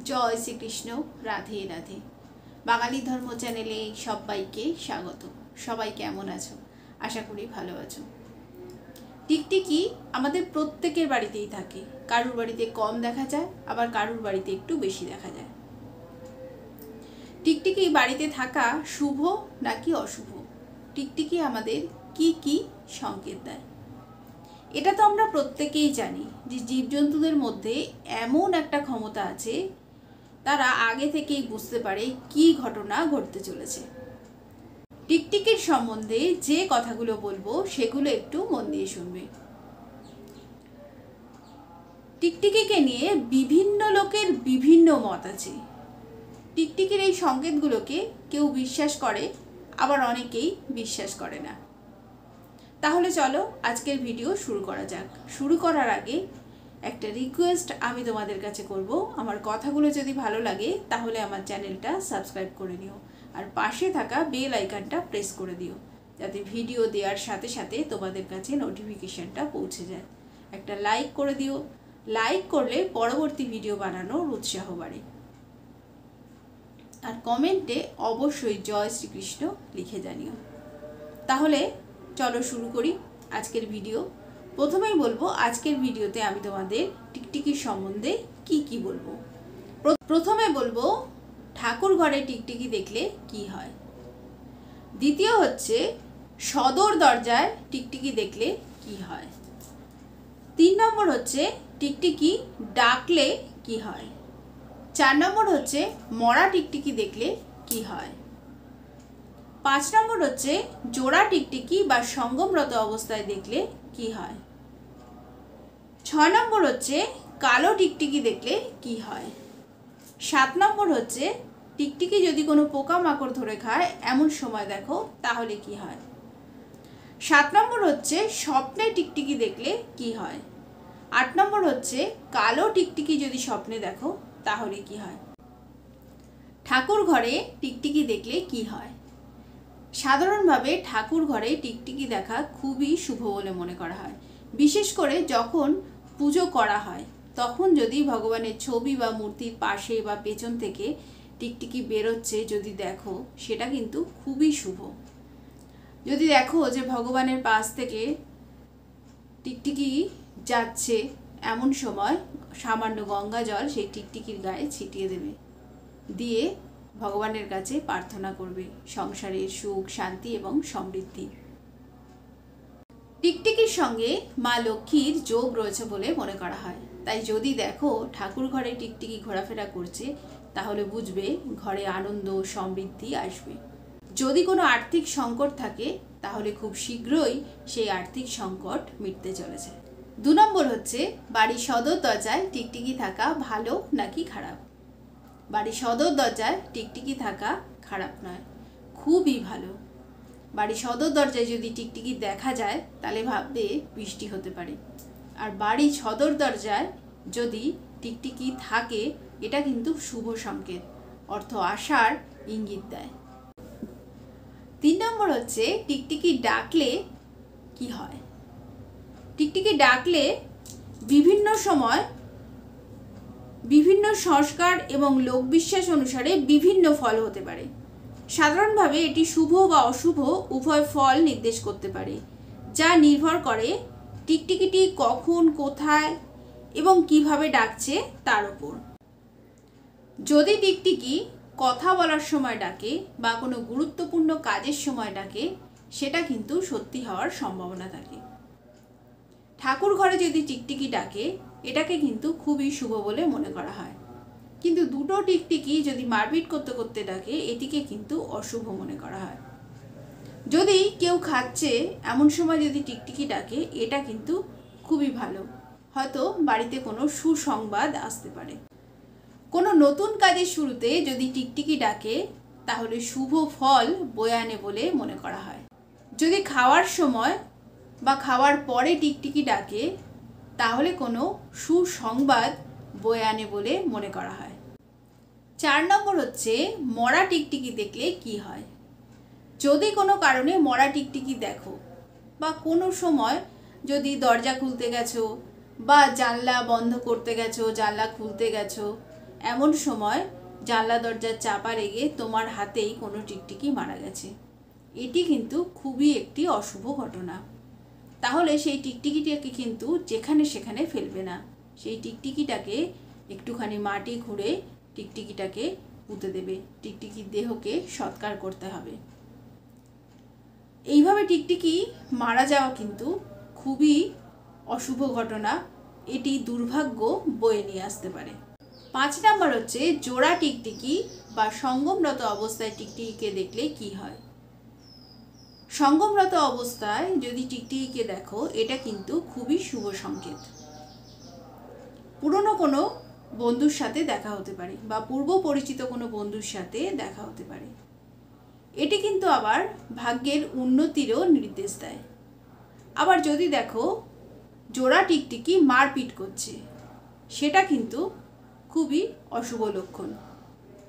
জয় শ্রীকৃষ্ণ। রাধে রাধে। বাঙালি ধর্ম চ্যানেলে সবাইকে স্বাগত। সবাই কেমন আছো? আশা করি ভালো আছো। টিকটিকি আমাদের প্রত্যেকের বাড়িতেই থাকে। কারুর বাড়িতে কম দেখা যায়, আবার কারুর বাড়িতে একটু বেশি দেখা যায়। টিকটিকি বাড়িতে থাকা শুভ নাকি অশুভ? টিকটিকি আমাদের কি কি সংকেত দেয়? এটা তো আমরা প্রত্যেকেই জানি যে জীবজন্তুদের মধ্যে এমন একটা ক্ষমতা আছে, তারা আগে থেকেই বুঝতে পারে কি ঘটনা ঘটতে চলেছে। টিকটিকির সম্বন্ধে যে কথাগুলো বলবো সেগুলো একটু মন দিয়ে শুনবে। টিকটিকিকে নিয়ে বিভিন্ন লোকের বিভিন্ন মত আছে। টিকটিকির এই সংকেতগুলোকে কেউ বিশ্বাস করে, আবার অনেকেই বিশ্বাস করে না। তাহলে চলো আজকের ভিডিও শুরু করা যাক। শুরু করার আগে একটা রিকোয়েস্ট আমি তোমাদের কাছে করব। আমার কথাগুলো যদি ভালো লাগে তাহলে আমার চ্যানেলটা সাবস্ক্রাইব করে নিও, আর পাশে থাকা বেল আইকনটা প্রেস করে দিও, যাতে ভিডিও দেওয়ার সাথে সাথে তোমাদের কাছে নোটিফিকেশনটা পৌঁছে যায়। একটা লাইক করে দিও। লাইক করলে পরবর্তী ভিডিও বানানোর উৎসাহ বাড়ে। আর কমেন্টে অবশ্যই জয় শ্রীকৃষ্ণ লিখে জানিও। তাহলে চলো শুরু করি আজকের ভিডিও। প্রথমেই বলবো আজকের ভিডিওতে আমি তোমাদের টিকটিকির সম্বন্ধে কি বলবো। প্রথমে বলবো ঠাকুর ঘরে টিকটিকি দেখলে কি হয়। দ্বিতীয় হচ্ছে সদর দরজায় টিকটিকি দেখলে কি হয়। 3 নম্বর হচ্ছে টিকটিকি ডাকলে কি হয়। 4 নম্বর হচ্ছে মরা টিকটিকি দেখলে কি হয়। 5 নম্বর হচ্ছে জোড়া টিকটিকি বা সঙ্গমরত অবস্থায় দেখলে কি হয়। 6 নম্বর হচ্ছে কালো টিকটিকি দেখলে কি হয়। 7 নম্বর হচ্ছে টিকটিকি যদি কোনো পোকামাকড় ধরে খায় এমন সময় দেখো তাহলে কি হয়। 7 নম্বর হচ্ছে স্বপ্নে টিকটিকি দেখলে কি হয়। 8 নম্বর হচ্ছে কালো টিকটিকি যদি স্বপ্নে দেখো তাহলে কি হয়। ঠাকুর ঘরে টিকটিকি দেখলে কি হয়। সাধারণভাবে ঠাকুর ঘরে টিকটিকি দেখা খুবই শুভ বলে মনে করা হয়। বিশেষ করে যখন পুজো করা হয় তখন যদি ভগবানের ছবি বা মূর্তির পাশে বা পেছন থেকে টিকটিকি বেরোচ্ছে যদি দেখো, সেটা কিন্তু খুবই শুভ। যদি দেখো যে ভগবানের পাশ থেকে টিকটিকি যাচ্ছে, এমন সময় সামান্য গঙ্গা জল সেই টিকটিকির গায়ে ছিটিয়ে দেবে, দিয়ে ভগবানের কাছে প্রার্থনা করবে সংসারের সুখ, শান্তি এবং সমৃদ্ধি। টিকটিকির সঙ্গে মা লক্ষ্মীর যোগ রয়েছে বলে মনে করা হয়। তাই যদি দেখো ঠাকুর ঘরে টিকটিকি ঘোরাফেরা করছে তাহলে বুঝবে ঘরে আনন্দ, সমৃদ্ধি আসবে। যদি কোনো আর্থিক সংকট থাকে তাহলে খুব শীঘ্রই সেই আর্থিক সংকট মিটতে চলেছে। 2 নম্বর হচ্ছে বাড়ির সদর দরজায় টিকটিকি থাকা ভালো নাকি খারাপ। বাড়ির সদর দরজায় টিকটিকি থাকা খারাপ নয়, খুবই ভালো। বাড়ির সদর দরজায় যদি টিকটিকি দেখা যায় তাহলে ভাববে বৃষ্টি হতে পারে। আর বাড়ির সদর দরজায় যদি টিকটিকি থাকে এটা কিন্তু শুভ সংকেত, অর্থ আসার ইঙ্গিত দেয়। 3 নম্বর হচ্ছে টিকটিকি ডাকলে কি হয়। টিকটিকি ডাকলে বিভিন্ন সময় বিভিন্ন সংস্কার এবং লোকবিশ্বাস অনুসারে বিভিন্ন ফল হতে পারে। সাধারণভাবে এটি শুভ বা অশুভ উভয় ফল নির্দেশ করতে পারে, যা নির্ভর করে টিকটিকিটি কখন, কোথায় এবং কিভাবে ডাকছে তার উপর। যদি টিকটিকি কথা বলার সময় ডাকে বা কোনো গুরুত্বপূর্ণ কাজের সময় ডাকে, সেটা কিন্তু সত্যি হওয়ার সম্ভাবনা থাকে। ঠাকুর ঘরে যদি টিকটিকি ডাকে এটাকে কিন্তু খুবই শুভ বলে মনে করা হয়। কিন্তু দুটো টিকটিকি যদি মারপিট করতে করতে ডাকে এটিকে কিন্তু অশুভ মনে করা হয়। যদি কেউ খাচ্ছে এমন সময় যদি টিকটিকি ডাকে এটা কিন্তু খুবই ভালো, হয়তো বাড়িতে কোনো সুসংবাদ আসতে পারে। কোনো নতুন কাজের শুরুতে যদি টিকটিকি ডাকে তাহলে শুভ ফল বয়ে আনে বলে মনে করা হয়। যদি খাওয়ার সময় বা খাওয়ার পরে টিকটিকি ডাকে তাহলে কোনো সুসংবাদ বয়ে আনে বলে মনে করা হয়। 4 নম্বর হচ্ছে মরা টিকটিকি দেখলে কি হয়। যদি কোনো কারণে মরা টিকটিকি দেখো বা কোনো সময় যদি দরজা খুলতে গেছো বা জানলা বন্ধ করতে গেছো, জানলা খুলতে গেছো, এমন সময় জানলা দরজার চাপা রেগে তোমার হাতেই কোনো টিকটিকি মারা গেছে। এটি কিন্তু খুবই একটি অশুভ ঘটনা। তাহলে সেই টিকটিকিটাকে কিন্তু যেখানে সেখানে ফেলবে না, সেই টিকটিকিটাকে একটুখানি মাটি খুঁড়ে টিকটিকিটাকে পুঁতে দেবে। টিকটিকির দেহকে সৎকার করতে হবে। এইভাবে টিকটিকি মারা যাওয়া কিন্তু খুবই অশুভ ঘটনা। এটি দুর্ভাগ্য বয়ে নিয়ে আসতে পারে। 5 নাম্বার হচ্ছে জোড়া টিকটিকি বা সঙ্গমরত অবস্থায় টিকটিকিকে দেখলে কি হয়। সঙ্গমরত অবস্থায় যদি টিকটিকিকে দেখো, এটা কিন্তু খুবই শুভ সংকেত। পুরনো কোনো বন্ধুর সাথে দেখা হতে পারে বা পূর্ব পরিচিত কোনো বন্ধুর সাথে দেখা হতে পারে। এটি কিন্তু আবার ভাগ্যের উন্নতিরও নির্দেশ দেয়। আবার যদি দেখো জোড়া টিকটিকি মারপিট করছে, সেটা কিন্তু খুবই অশুভ লক্ষণ।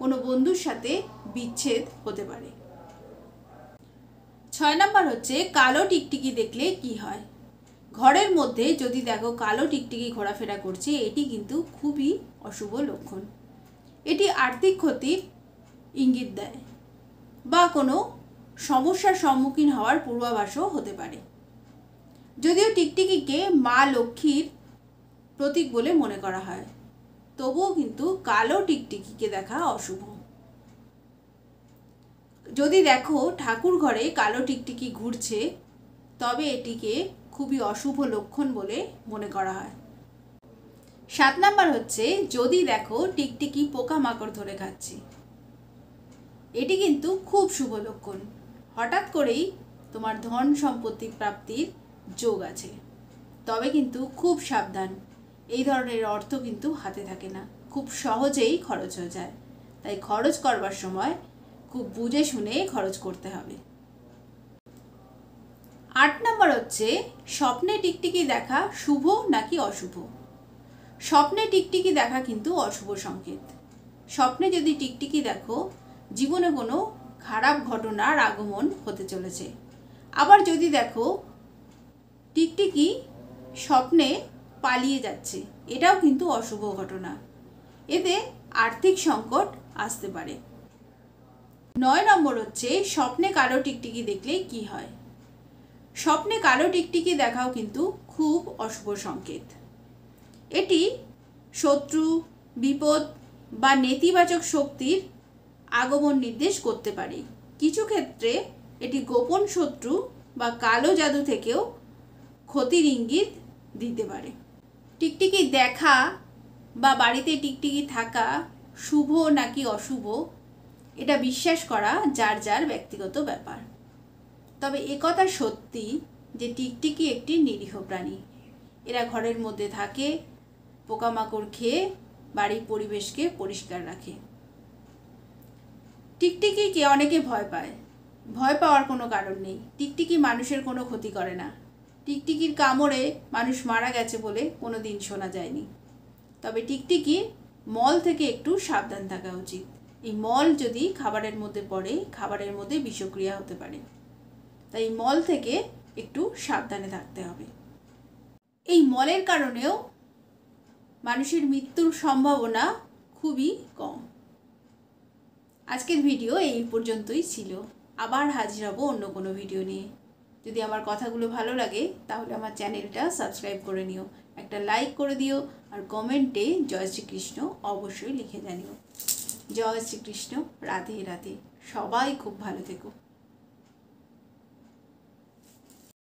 কোনো বন্ধুর সাথে বিচ্ছেদ হতে পারে। 6 নাম্বার হচ্ছে কালো টিকটিকি দেখলে কি হয়। ঘরের মধ্যে যদি দেখো কালো টিকটিকি ঘোরাফেরা করছে, এটি কিন্তু খুবই অশুভ লক্ষণ। এটি আর্থিক ক্ষতির ইঙ্গিত দেয় বা কোনো সমস্যার সম্মুখীন হওয়ার পূর্বাভাসও হতে পারে। যদিও টিকটিকিকে মা লক্ষ্মীর প্রতীক বলে মনে করা হয়, তবুও কিন্তু কালো টিকটিকিকে দেখা অশুভ। যদি দেখো ঠাকুর ঘরে কালো টিকটিকি ঘুরছে, তবে এটিকে খুবই অশুভ লক্ষণ বলে মনে করা হয়। 7 নাম্বার হচ্ছে যদি দেখো টিকটিকি পোকামাকড় ধরে খাচ্ছে, এটি কিন্তু খুব শুভ লক্ষণ। হঠাৎ করেই তোমার ধন সম্পত্তি প্রাপ্তির যোগ আছে, তবে কিন্তু খুব সাবধান। এই ধরনের অর্থ কিন্তু হাতে থাকে না, খুব সহজেই খরচ হয়ে যায়। তাই খরচ করবার সময় খুব বুঝে শুনে খরচ করতে হবে। 8 নাম্বার হচ্ছে স্বপ্নে টিকটিকি দেখা শুভ নাকি অশুভ। স্বপ্নে টিকটিকি দেখা কিন্তু অশুভ সংকেত। স্বপ্নে যদি টিকটিকি দেখো, জীবনে কোনো খারাপ ঘটনার আগমন হতে চলেছে। আবার যদি দেখো টিকটিকি স্বপ্নে পালিয়ে যাচ্ছে, এটাও কিন্তু অশুভ ঘটনা। এতে আর্থিক সংকট আসতে পারে। 9 নম্বর হচ্ছে স্বপ্নে কালো টিকটিকি দেখলে কি হয়। স্বপ্নে কালো টিকটিকি দেখাও কিন্তু খুব অশুভ সংকেত। এটি শত্রু, বিপদ বা নেতিবাচক শক্তির আগমন নির্দেশ করতে পারে। কিছু ক্ষেত্রে এটি গোপন শত্রু বা কালো জাদু থেকেও ক্ষতির ইঙ্গিত দিতে পারে। টিকটিকি দেখা বা বাড়িতে টিকটিকি থাকা শুভ নাকি অশুভ, এটা বিশ্বাস করা যার যার ব্যক্তিগত ব্যাপার। তবে একথা সত্যি যে টিকটিকি একটি নিরীহ প্রাণী। এরা ঘরের মধ্যে থাকে, পোকামাকড় খেয়ে বাড়ির পরিবেশকে পরিষ্কার রাখে। টিকটিকিকে অনেকে ভয় পায়। ভয় পাওয়ার কোনো কারণ নেই। টিকটিকি মানুষের কোনো ক্ষতি করে না। টিকটিকির কামড়ে মানুষ মারা গেছে বলে কোনো দিন শোনা যায়নি। তবে টিকটিকির মল থেকে একটু সাবধান থাকা উচিত। এই মল যদি খাবারের মধ্যে পড়ে, খাবারের মধ্যে বিষক্রিয়া হতে পারে। তাই মল থেকে একটু সাবধানে থাকতে হবে। এই মলের কারণেও মানুষের মৃত্যুর সম্ভাবনা খুবই কম। আজকের ভিডিও এই পর্যন্তই ছিল। আবার হাজির হব অন্য কোনো ভিডিও নিয়ে। যদি আমার কথাগুলো ভালো লাগে তাহলে আমার চ্যানেলটা সাবস্ক্রাইব করে নিও, একটা লাইক করে দিও, আর কমেন্টে জয় শ্রীকৃষ্ণ অবশ্যই লিখে জানিও। জয় শ্রীকৃষ্ণ। রাধে রাধে। সবাই খুব ভালো থেকো।